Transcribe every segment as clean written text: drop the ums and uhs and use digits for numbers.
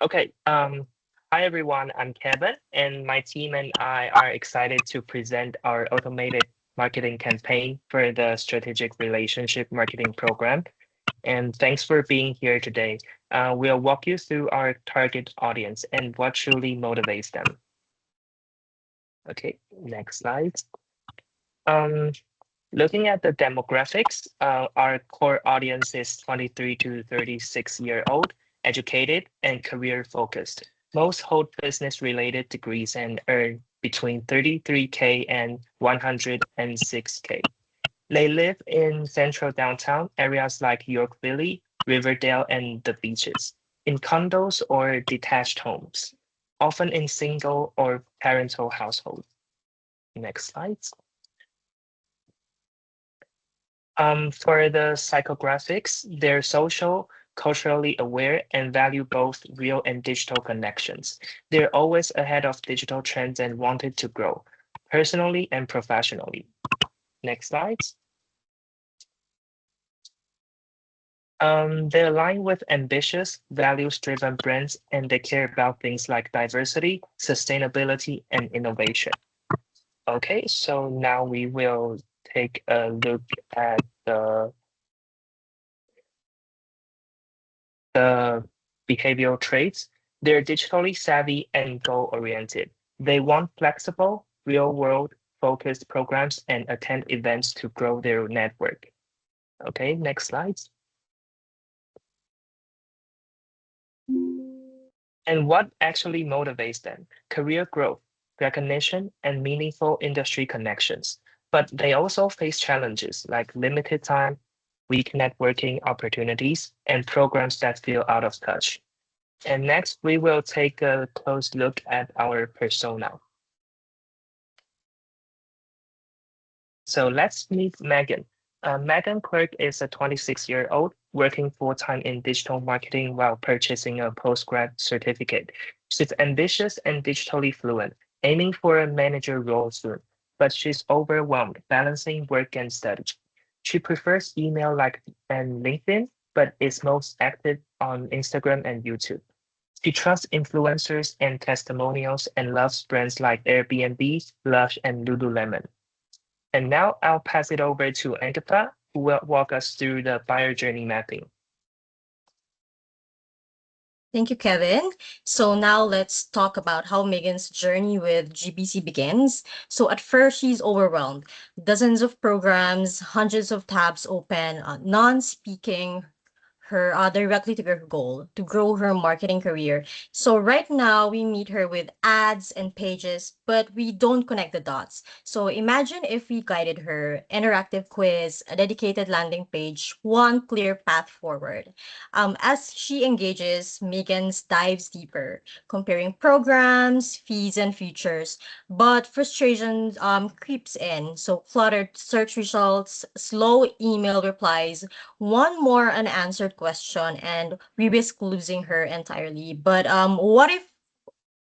Okay. Hi everyone. I'm Kevin, and my team and I are excited to present our automated marketing campaign for the Strategic Relationship Marketing Program. And thanks for being here today. We'll walk you through our target audience and what truly motivates them. Okay, next slide. Um, Looking at the demographics, our core audience is 23 to 36-year-old, educated and career focused. Most hold business related degrees and earn between 33K and 106K. They live in central downtown areas like Yorkville, Riverdale, and the beaches, in condos or detached homes, often in single or parental households. Next slide. For the psychographics, they're social, culturally aware, and value both real and digital connections. They're always ahead of digital trends and wanted to grow personally and professionally. Next slide. They align with ambitious, values-driven brands, and they care about things like diversity, sustainability, and innovation. Okay, so now we will take a look at the behavioral traits. They're digitally savvy and goal-oriented. They want flexible, real-world focused programs and attend events to grow their network. Okay, next slide. And what actually motivates them? Career growth, recognition, and meaningful industry connections. But they also face challenges like limited time, weak networking opportunities, and programs that feel out of touch. And next, we will take a close look at our persona. So let's meet Megan. Megan Clark is a 26-year-old working full-time in digital marketing while purchasing a postgrad certificate. She's ambitious and digitally fluent, aiming for a manager role soon, but she's overwhelmed balancing work and study. She prefers email like and LinkedIn, but is most active on Instagram and YouTube. She trusts influencers and testimonials and loves brands like Airbnb, Lush, and Lululemon. And now I'll pass it over to Ankita, who will walk us through the buyer journey mapping. Thank you, Kevin. So now let's talk about how Megan's journey with GBC begins. So at first, she's overwhelmed. Dozens of programs, hundreds of tabs open, non-speaking her directly to her goal to grow her marketing career. So right now we meet her with ads and pages, but we don't connect the dots. So imagine if we guided her interactive quiz, a dedicated landing page, one clear path forward. As she engages, Megan's dives deeper, comparing programs, fees, and features, but frustration creeps in. So cluttered search results, slow email replies, one more unanswered question, and we risk losing her entirely. But what if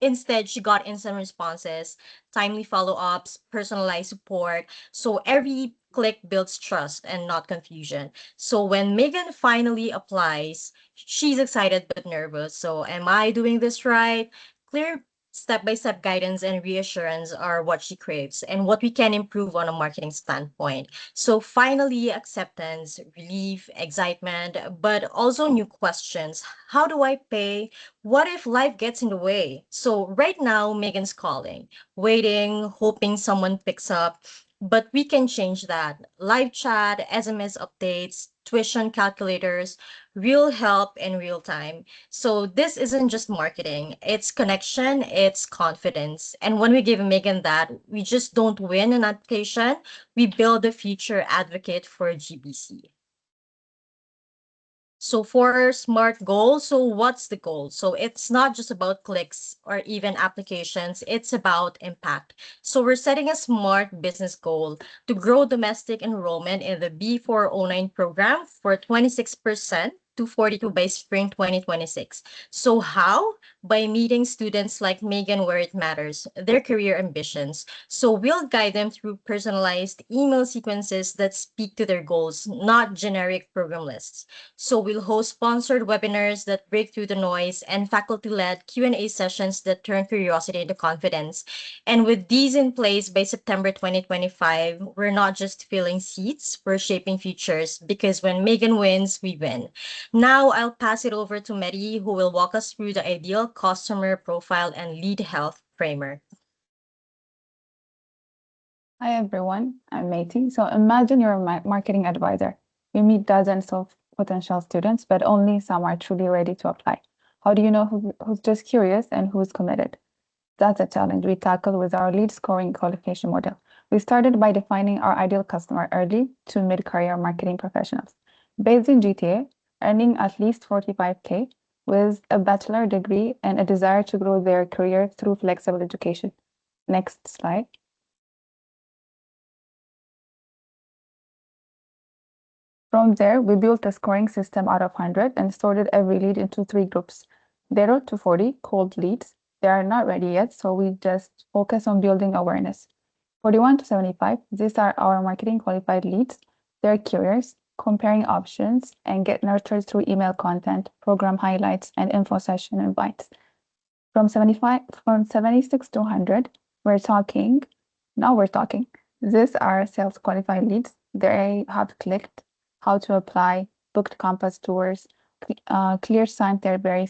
instead she got instant responses, timely follow-ups, personalized support? So every click builds trust and not confusion. So when Megan finally applies, she's excited but nervous. So am I doing this right? Clear step-by-step guidance and reassurance are what she craves and what we can improve on a marketing standpoint. So finally, acceptance, relief, excitement, but also new questions. How do I pay? What if life gets in the way? So right now, Megan's calling, waiting, hoping someone picks up. But we can change that. Live chat, SMS updates, tuition calculators, real help in real time. So this isn't just marketing, it's connection, it's confidence. And when we give Megan that, we just don't win an application, we build a future advocate for GBC. So for SMART goal, so what's the goal? So it's not just about clicks or even applications, it's about impact. So we're setting a SMART business goal to grow domestic enrollment in the B409 program for 26%, to 42 by spring 2026. So how? By meeting students like Megan where it matters, their career ambitions. So we'll guide them through personalized email sequences that speak to their goals, not generic program lists. So we'll host sponsored webinars that break through the noise and faculty-led Q&A sessions that turn curiosity into confidence. And with these in place by September 2025, we're not just filling seats, we're shaping futures because when Megan wins, we win. Now I'll pass it over to Mary, who will walk us through the ideal customer profile and lead health framework. Hi everyone, I'm Maiti. So imagine you're a marketing advisor. You meet dozens of potential students, but only some are truly ready to apply. How do you know who's just curious and who's committed? That's a challenge we tackle with our lead scoring qualification model. We started by defining our ideal customer early to mid-career marketing professionals. Based in GTA, earning at least 45K with a bachelor degree and a desire to grow their career through flexible education. Next slide. From there, we built a scoring system out of 100 and sorted every lead into three groups. 0 to 40, cold leads. They are not ready yet, so we just focus on building awareness. 41 to 75, these are our marketing qualified leads. They're curious, comparing options, and get nurtured through email content, program highlights, and info session invites. From 76 to 100, now we're talking. These are sales qualified leads. They have clicked, how to apply, booked campus tours, clear sign they're very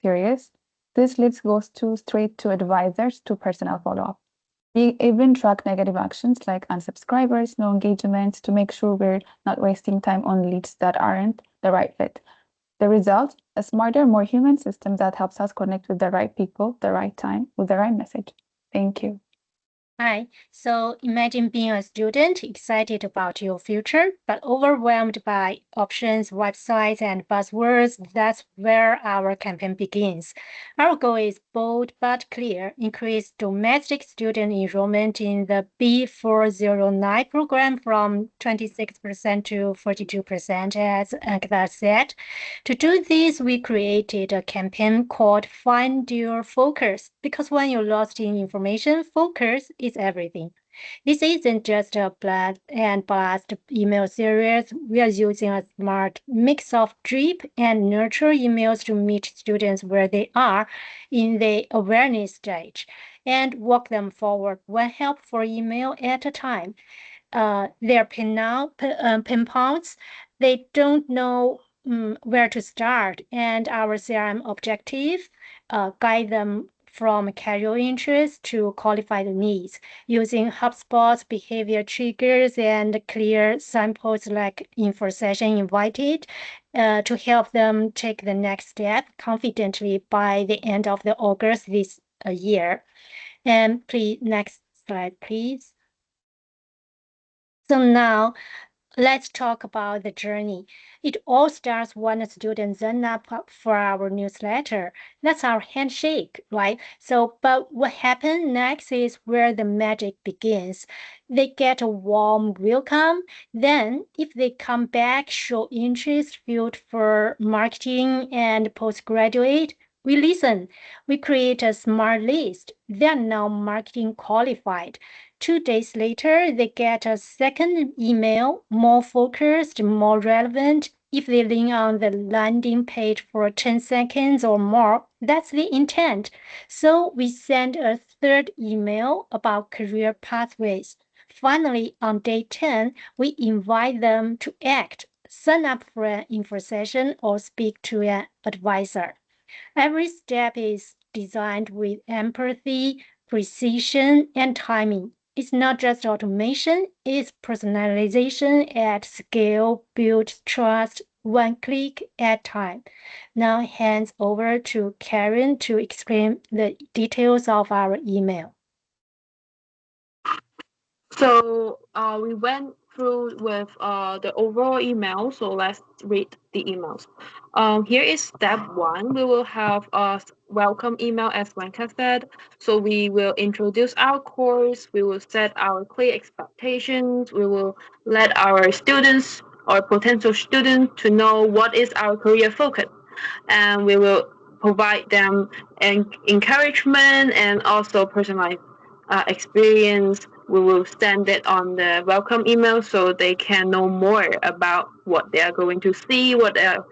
serious. This leads goes straight to advisors to personal follow-up. We even track negative actions like unsubscribers, no engagement to make sure we're not wasting time on leads that aren't the right fit. The result, a smarter, more human system that helps us connect with the right people, the right time, with the right message. Thank you. Hi. So imagine being a student excited about your future, but overwhelmed by options, websites, and buzzwords. That's where our campaign begins. Our goal is bold but clear: increase domestic student enrollment in the B409 program from 26% to 42%, as Agatha said. To do this, we created a campaign called Find Your Focus, because when you're lost in information, focus is everything. This isn't just a blast and blast email series. We are using a smart mix of drip and nurture emails to meet students where they are in the awareness stage and walk them forward one helpful email at a time. They're pinpoints. They don't know where to start, and our CRM objective guide them from casual interest to qualified needs using HubSpot's behavior triggers and clear samples like info session invited to help them take the next step confidently by the end of the August this year. And please, next slide, please. So now let's talk about the journey. It all starts when a student signs up for our newsletter. That's our handshake, right? So, but what happens next is where the magic begins. They get a warm welcome. Then, if they come back, show interest, field for marketing and postgraduate, we listen. We create a smart list. They are now marketing qualified. 2 days later, they get a second email, more focused, more relevant. If they link on the landing page for 10 seconds or more, that's the intent. So we send a third email about career pathways. Finally, on day 10, we invite them to act, sign up for an info session, or speak to an advisor. Every step is designed with empathy, precision, and timing. It's not just automation, it's personalization at scale, build trust, one click at a time. Now hands over to Karen to explain the details of our email. So we went through with the overall email. So let's read the emails. Here is step one. We will have a welcome email, as Wenka said. So we will introduce our course. We will set our clear expectations. We will let our students or potential students to know what is our career focus. And we will provide them encouragement and also personalized experience. We will send it on the welcome email so they can know more about what they are going to see, what are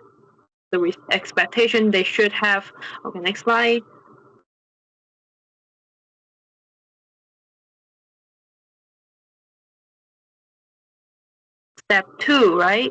the expectation they should have. Okay, next slide. Step two, right?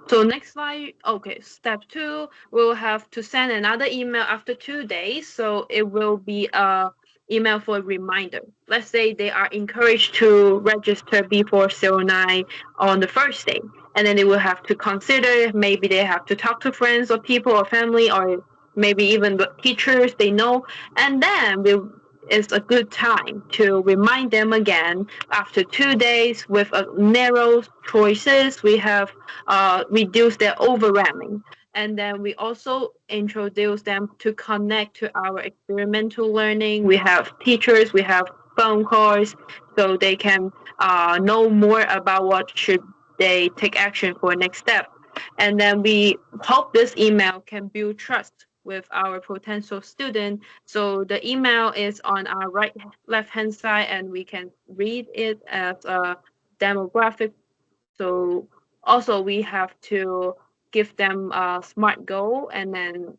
So next slide. Okay, step two, we'll have to send another email after 2 days. So it will be a email for a reminder. Let's say they are encouraged to register B409 on the first day, and then they will have to consider maybe they have to talk to friends or people or family or maybe even the teachers they know, and then we is a good time to remind them again after 2 days with a narrow choices. We have reduced their overwhelming. And then we also introduce them to connect to our experimental learning. We have teachers, we have phone calls, so they can know more about what should they take action for next step. And then we hope this email can build trust with our potential student. So the email is on our right left hand side, and we can read it as a demographic. So also we have to give them a smart goal, and then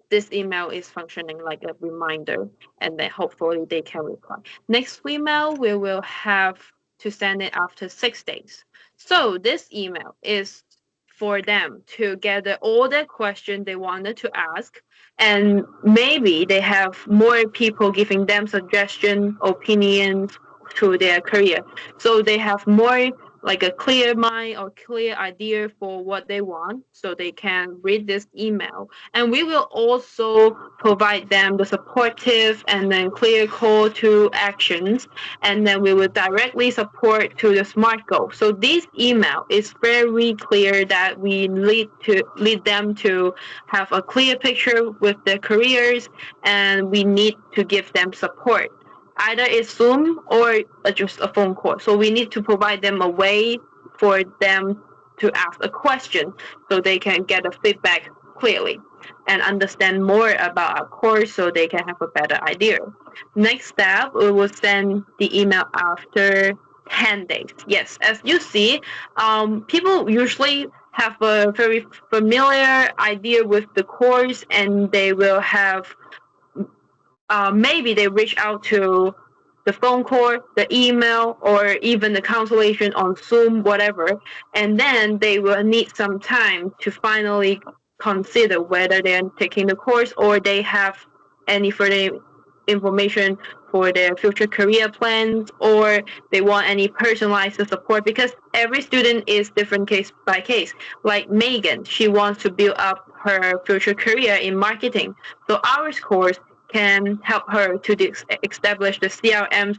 this email is functioning like a reminder, and then hopefully they can reply. Next email, we will have to send it after 6 days. So this email is for them to gather all the questions they wanted to ask, and maybe they have more people giving them suggestion, opinions to their career. So they have more like a clear mind or clear idea for what they want, so they can read this email. And we will also provide them the supportive and then clear call to actions, and then we will directly support to the smart goal. So this email is very clear that we lead them to have a clear picture with their careers, and we need to give them support. Either it's Zoom or just a phone call. So we need to provide them a way for them to ask a question so they can get a feedback clearly and understand more about our course so they can have a better idea. Next step, we will send the email after 10 days. Yes, as you see, people usually have a very familiar idea with the course, and they will have maybe they reach out to the phone call, the email, or even the consultation on Zoom, whatever, and then they will need some time to finally consider whether they're taking the course or they have any further information for their future career plans, or they want any personalized support, because every student is different case by case. Like Megan, she wants to build up her future career in marketing, so our course can help her to establish the CRM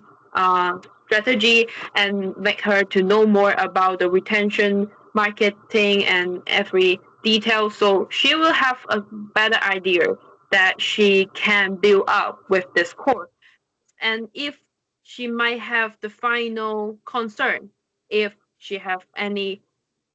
strategy and make her to know more about the retention, marketing, and every detail. So she will have a better idea that she can build up with this course. And if she might have the final concern, if she have any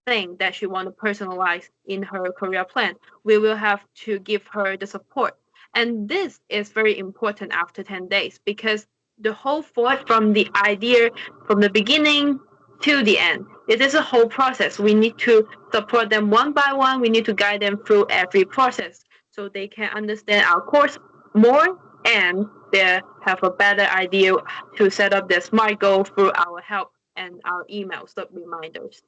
thing that she want to personalize in her career plan, we will have to give her the support. And this is very important after 10 days, because the whole thought from the idea from the beginning to the end, it is a whole process. We need to support them one by one. We need to guide them through every process so they can understand our course more, and they have a better idea to set up their smart goal through our help and our emails, the reminders.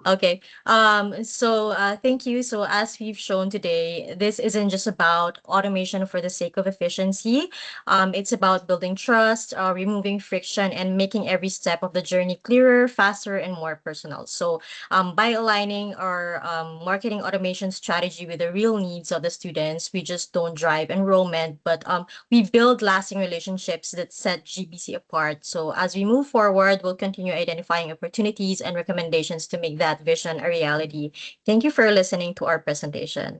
Okay. Thank you. So as we've shown today, this isn't just about automation for the sake of efficiency. It's about building trust, removing friction, and making every step of the journey clearer, faster, and more personal. So by aligning our marketing automation strategy with the real needs of the students, we just don't drive enrollment, but we build lasting relationships that set GBC apart. So as we move forward, we'll continue identifying opportunities and recommendations to make that vision a reality. Thank you for listening to our presentation.